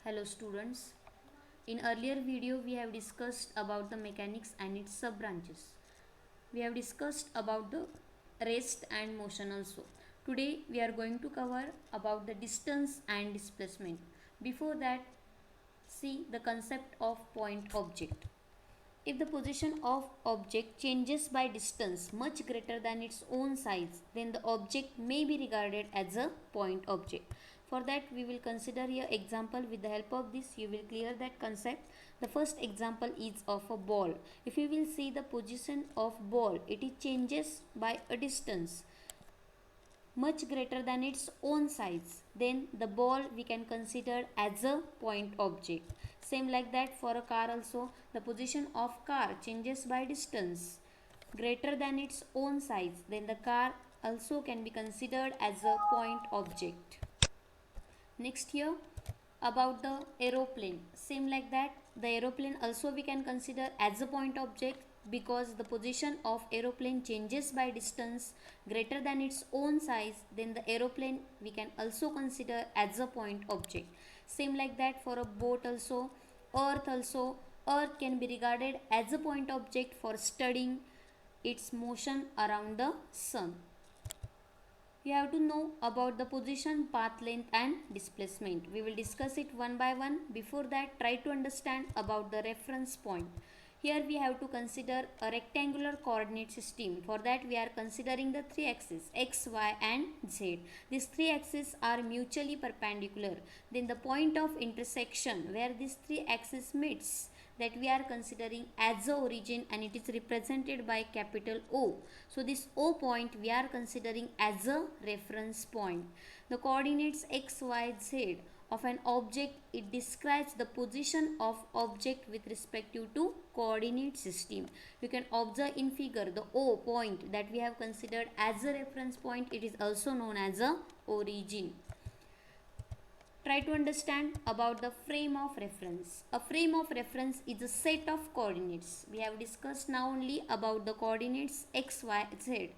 Hello students. In earlier video we have discussed about the mechanics and its sub branches. We have discussed about the rest and motion also. Today we are going to cover about the distance and displacement. Before that, see the concept of point object. If the position of object changes by distance much greater than its own size, then the object may be regarded as a point object. For that we will consider here example. With the help of this you will clear that concept. The first example is of a ball. If you will see the position of ball, it changes by a distance much greater than its own size, then the ball we can consider as a point object. Same like that for a car also, the position of car changes by distance greater than its own size, then the car also can be considered as a point object. Next here about the aeroplane, same like that, the aeroplane also we can consider as a point object because the position of aeroplane changes by distance greater than its own size, then the aeroplane we can also consider as a point object. Same like that for a boat also, earth can be regarded as a point object for studying its motion around the sun. You have to know about the position, path length and displacement. We will discuss it one by one. Before that, try to understand about the reference point. Here we have to consider a rectangular coordinate system. For that we are considering the three axes x, y and z. These three axes are mutually perpendicular. Then the point of intersection where these three axes meets, that we are considering as the origin, and it is represented by capital O. So this O point we are considering as a reference point. The coordinates x, y, z of an object, it describes the position of object with respect to coordinate system. You can observe in figure the O point that we have considered as a reference point, it is also known as a origin. Try to understand about the frame of reference. A frame of reference is a set of coordinates. We have discussed now only about the coordinates x, y, z.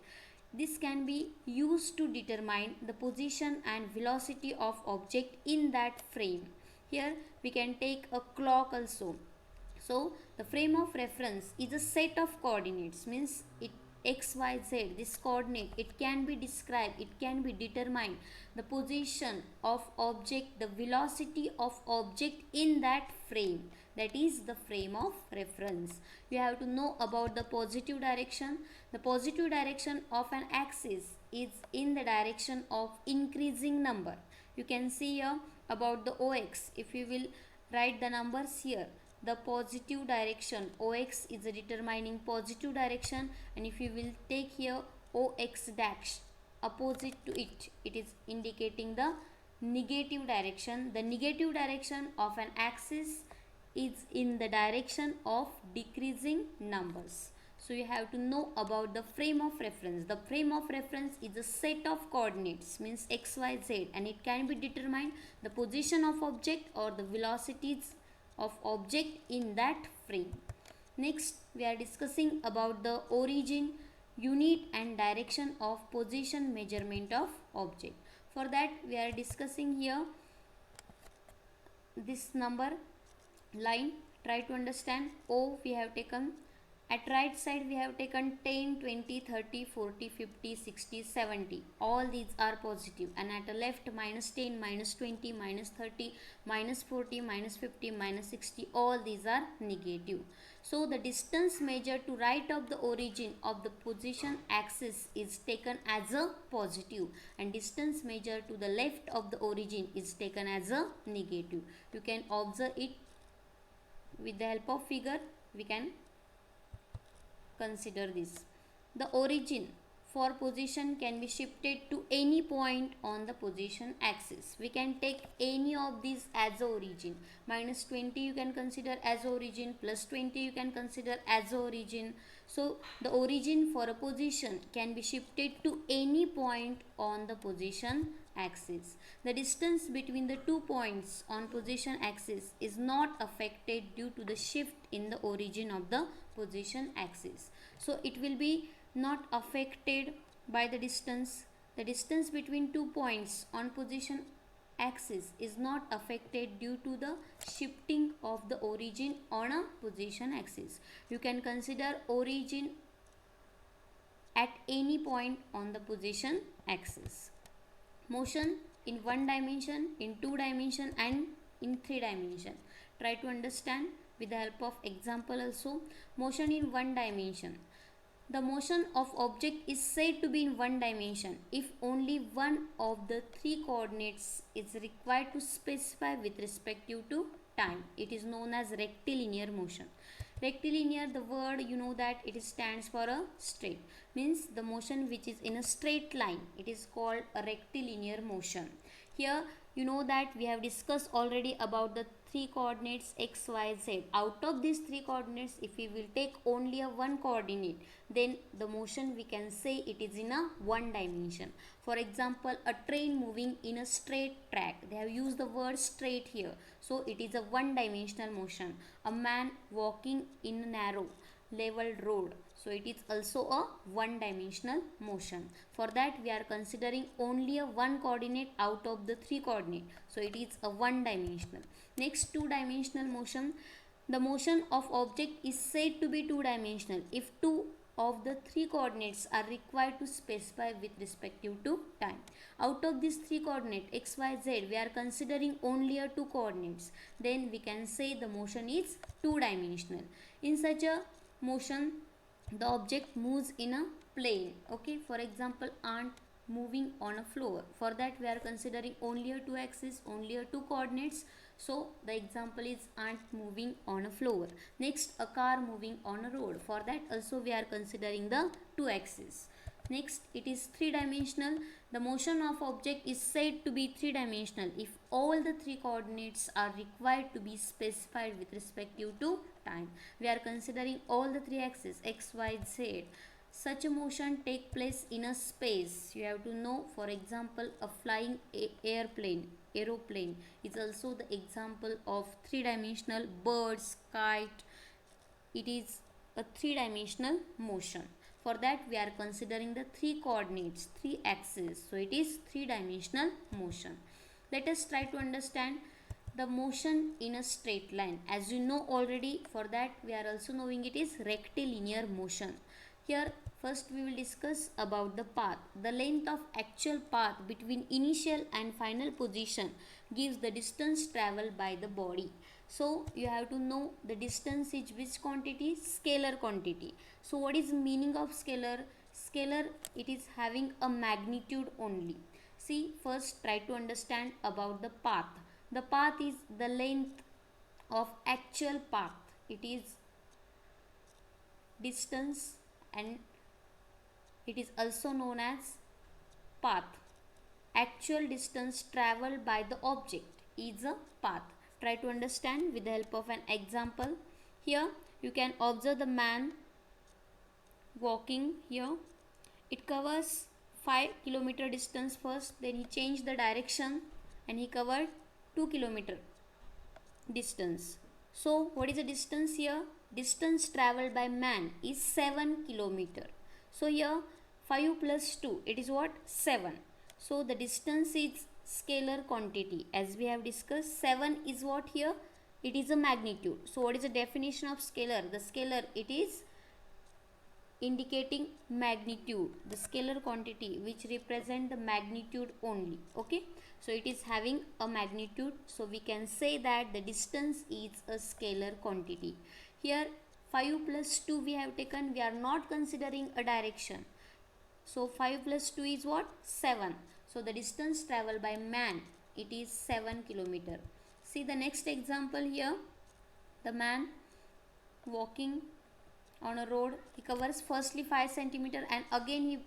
This can be used to determine the position and velocity of object in that frame. Here we can take a clock also. So the frame of reference is a set of coordinates, means it x, y, z, this coordinate, it can be described, it can be determined the position of object, the velocity of object in that frame, that is the frame of reference. You have to know about the positive direction. The positive direction of an axis is in the direction of increasing number. You can see here about the ox. If you will write the numbers here, the positive direction ox is a determining positive direction, and if you will take here ox dash opposite to it, it is indicating the negative direction. The negative direction of an axis is in the direction of decreasing numbers. So you have to know about the frame of reference. The frame of reference is a set of coordinates, means x, y, z, and it can be determined the position of object or the velocities of object in that frame. Next we are discussing about the origin, unit and direction of position measurement of object. For that we are discussing here this number line. Try to understand. O we have taken, at right side we have taken 10, 20, 30, 40, 50, 60, 70. All these are positive. And at the left, minus 10, minus 20, minus 30, minus 40, minus 50, minus 60. All these are negative. So the distance measured to right of the origin of the position axis is taken as a positive, and distance measured to the left of the origin is taken as a negative. You can observe it with the help of figure. We can consider this. The origin for position can be shifted to any point on the position axis. We can take any of these as a origin. Minus 20 you can consider as origin, plus 20 you can consider as origin. So the origin for a position can be shifted to any point on the position axis. The distance between the 2 points on position axis is not affected due to the shift in the origin of the position axis. So it will be not affected by the distance. The distance between 2 points on position axis is not affected due to the shifting of the origin on a position axis. You can consider origin at any point on the position axis. Motion in one dimension, in two dimension, and in three dimension. Try to understand with the help of example also. Motion in one dimension. The motion of object is said to be in one dimension if only one of the three coordinates is required to specify with respect to time. It is known as rectilinear motion. Rectilinear, the word you know that it stands for a straight, means the motion which is in a straight line. It is called a rectilinear motion. Here you know that we have discussed already about the three coordinates x, y, z. Out of these three coordinates, if we will take only a one coordinate, then the motion we can say it is in a one dimension. For example, a train moving in a straight track. They have used the word straight here. So it is a one dimensional motion. A man walking in a narrow leveled road. So it is also a one dimensional motion. For that we are considering only a one coordinate out of the three coordinate. So it is a one dimensional. Next, two dimensional motion. The motion of object is said to be two dimensional if two of the three coordinates are required to specify with respect to time. Out of these three coordinates x, y, z, we are considering only a two coordinates. Then we can say the motion is two dimensional. In such a motion, the object moves in a plane. Okay, for example, ant moving on a floor. For that we are considering only a two axis, only a two coordinates. So the example is ant moving on a floor. Next, a car moving on a road. For that also we are considering the two axis. Next, it is three dimensional. The motion of object is said to be three dimensional if all the three coordinates are required to be specified with respect to time. We are considering all the three axes x, y, z. Such a motion take place in a space. You have to know, for example, a flying aeroplane is also the example of three dimensional. Birds, kite, it is a three dimensional motion. For that we are considering the three coordinates, three axes. So it is three dimensional motion. Let us try to understand the motion in a straight line. As you know already, for that we are also knowing it is rectilinear motion. Here first we will discuss about the path. The length of actual path between initial and final position gives the distance travelled by the body. So you have to know the distance is which quantity? Scalar quantity. So what is the meaning of scalar? Scalar, it is having a magnitude only. See, first try to understand about the path. The path is the length of actual path. It is distance and it is also known as path. Actual distance travelled by the object is a path. Try to understand with the help of an example. Here you can observe the man walking here. It covers 5 kilometer distance first, then he changed the direction and he covered 2 kilometer distance. So what is the distance here? Distance travelled by man is 7 kilometer. So here 5 plus 2, it is what? 7. So the distance is scalar quantity. As we have discussed, 7 is what here? It is a magnitude. So what is the definition of scalar? The scalar, it is indicating magnitude, the scalar quantity which represent the magnitude only. Okay, so it is having a magnitude, so we can say that the distance is a scalar quantity. Here 5 plus 2 we have taken, we are not considering a direction. So 5 plus 2 is what? 7. So the distance travelled by man, it is 7 kilometer. See the next example here. The man walking on a road, he covers firstly 5 centimeter and again he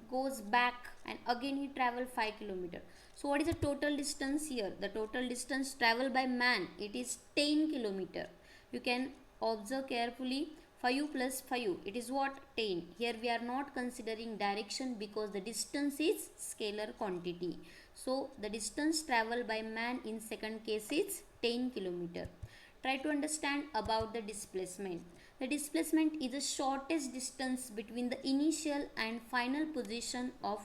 goes back and again he travel 5 kilometer. So what is the total distance here? The total distance travelled by man, it is 10 kilometer. You can observe carefully. 5 plus 5, it is what? 10. Here we are not considering direction because the distance is scalar quantity. So the distance travelled by man in second case is 10 kilometer. Try to understand about the displacement. The displacement is the shortest distance between the initial and final position of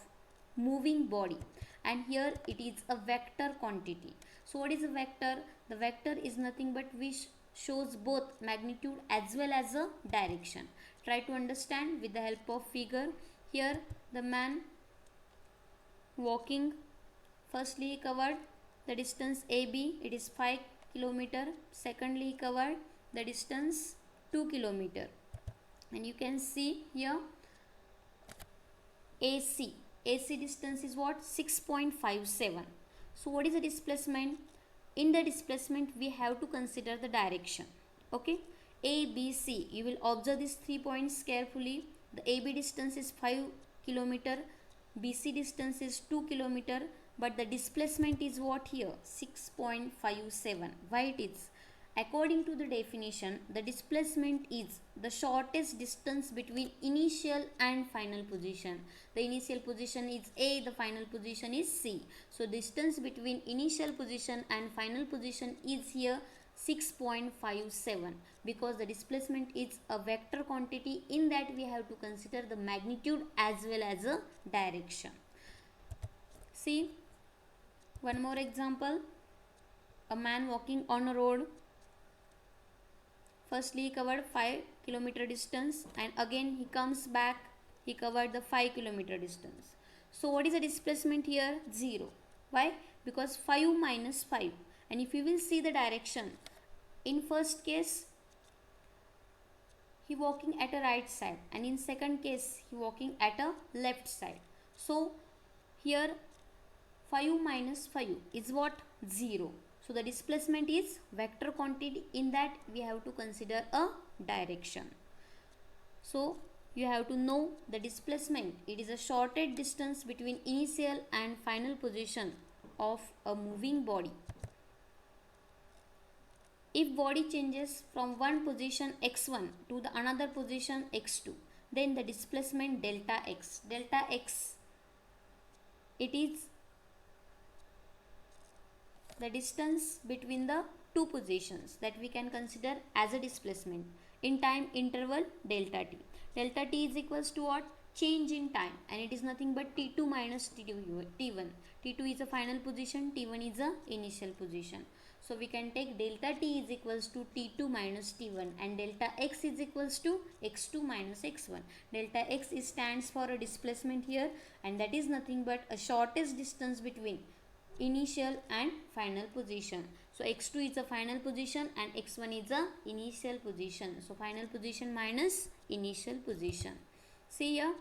moving body. and here it is a vector quantity. So what is a vector? The vector is nothing but which shows both magnitude as well as a direction. Try to understand with the help of figure. Here the man walking, firstly he covered the distance AB, it is 5 kilometer. Secondly he covered the distance 2 kilometer, and you can see here AC distance is what? 6.57. So what is the displacement? In the displacement we have to consider the direction. Okay, ABC, you will observe these 3 points carefully. The AB distance is 5 kilometer, BC distance is 2 kilometer, but the displacement is what here? 6.57. Why it is? According to the definition, the displacement is the shortest distance between initial and final position. The initial position is A, the final position is C. So distance between initial position and final position is here 6.57, because the displacement is a vector quantity. In that we have to consider the magnitude as well as a direction. See one more example. A man walking on a road. Firstly he covered 5 kilometer distance, and again he comes back, he covered the 5 kilometer distance. So what is the displacement here? 0. Why? Because 5 minus 5. And if you will see the direction, in first case he walking at a right side, and in second case he walking at a left side. So here 5 minus 5 is what? 0. So the displacement is vector quantity. In that we have to consider a direction. So you have to know the displacement. It is a shortest distance between initial and final position of a moving body. If body changes from one position x1 to the another position x2, then the displacement delta x. Delta x, it is the distance between the two positions that we can consider as a displacement in time interval delta t. Delta t is equals to what? Change in time, and it is nothing but t2 minus t1. T2 is a final position, t1 is a initial position. So we can take delta t is equals to t2 minus t1, and delta x is equals to x2 minus x1. Delta x stands for a displacement here, and that is nothing but a shortest distance between initial and final position. So x2 is a final position and x1 is a initial position. So final position minus initial position. See here,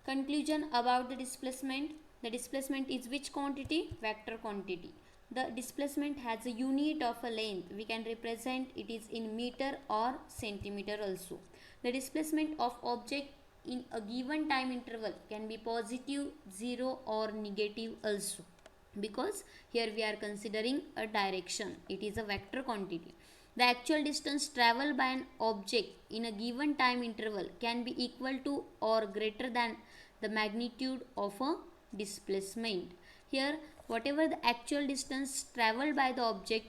conclusion about the displacement. The displacement is which quantity? Vector quantity. The displacement has a unit of a length. We can represent it is in meter or centimeter also. The displacement of object in a given time interval can be positive, 0 or negative also, because here we are considering a direction. It is a vector quantity. The actual distance traveled by an object in a given time interval can be equal to or greater than the magnitude of a displacement. Here whatever the actual distance traveled by the object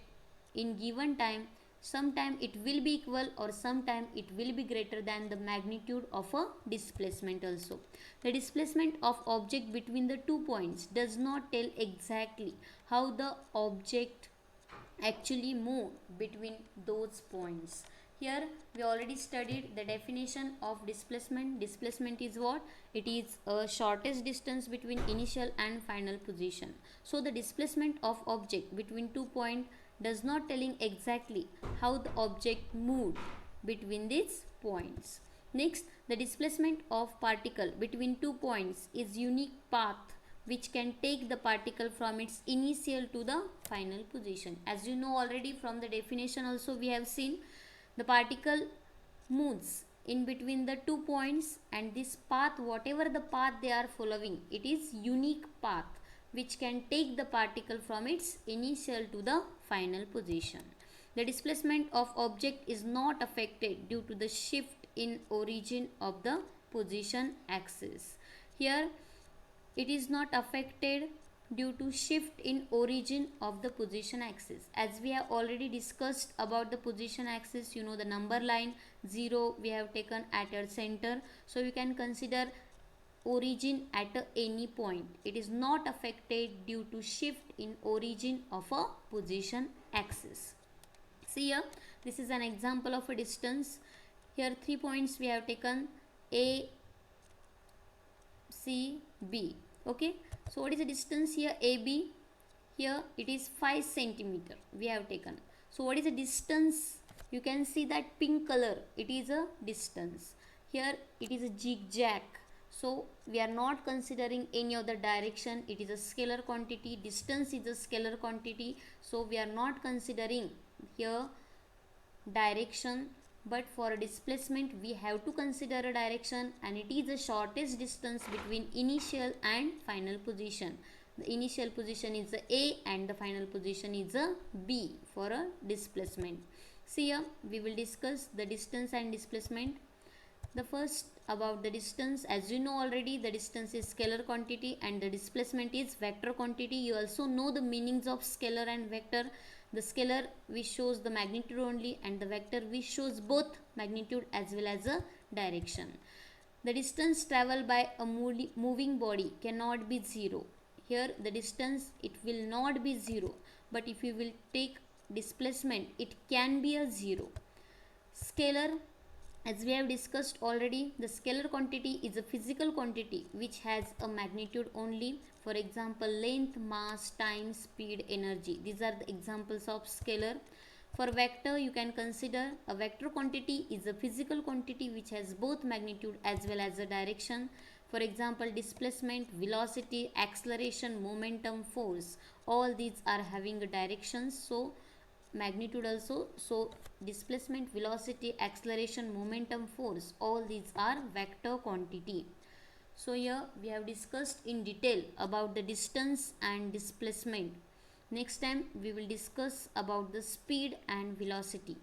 in given time, sometime it will be equal or sometime it will be greater than the magnitude of a displacement also. The displacement of object between the 2 points does not tell exactly how the object actually moved between those points. Here we already studied the definition of displacement. Displacement is what? It is a shortest distance between initial and final position. So the displacement of object between 2 points does not telling exactly how the object moved between these points. Next, the displacement of particle between 2 points is unique path which can take the particle from its initial to the final position. As you know already from the definition also we have seen, the particle moves in between the 2 points, and this path, whatever the path they are following, it is unique path which can take the particle from its initial to the final position. The displacement of object is not affected due to the shift in origin of the position axis. Here it is not affected due to shift in origin of the position axis. As we have already discussed about the position axis, you know the number line 0 we have taken at our center. So you can consider origin at any point. It is not affected due to shift in origin of a position axis. See here, this is an example of a distance. Here 3 points we have taken, A, C, B. Okay, so what is the distance here? AB, here it is 5 centimeter we have taken. So what is the distance? You can see that pink color, it is a distance. Here it is a zigzag, so we are not considering any other direction. It is a scalar quantity, distance is a scalar quantity, so we are not considering here direction. But for a displacement we have to consider a direction, and it is the shortest distance between initial and final position. The initial position is the A and the final position is a B for a displacement. See here, we will discuss the distance and displacement. The first about the distance, as you know already, the distance is scalar quantity and the displacement is vector quantity. You also know the meanings of scalar and vector. The scalar which shows the magnitude only, and the vector which shows both magnitude as well as a direction. The distance traveled by a moving body cannot be zero. Here the distance, it will not be zero, but if you will take displacement, it can be a zero. Scalar, as we have discussed already, the scalar quantity is a physical quantity which has a magnitude only. For example, length, mass, time, speed, energy. These are the examples of scalar. For vector, you can consider a vector quantity is a physical quantity which has both magnitude as well as a direction. For example, displacement, velocity, acceleration, momentum, force. All these are having a direction. So magnitude also. So displacement, velocity, acceleration, momentum, force, all these are vector quantity. So here we have discussed in detail about the distance and displacement. Next time we will discuss about the speed and velocity.